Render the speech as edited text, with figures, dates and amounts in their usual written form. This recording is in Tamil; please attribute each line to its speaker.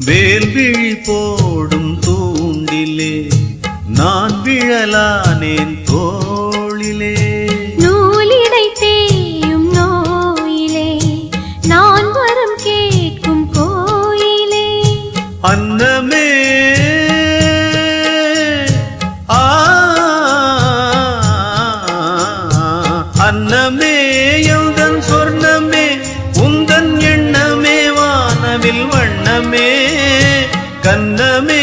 Speaker 1: வேல்விழி போடும் தூண்டிலே நான் விழலானேன் தோளிலே.
Speaker 2: நூலிடை தேயும் நோயிலே நான் வரம் கேட்கும் கோயிலே.
Speaker 1: அன்னமே அன்னமே எந்தன் சொர்ணமே உந்தன் எண்ணமே வானவில் வண்ணமே கண்ணமே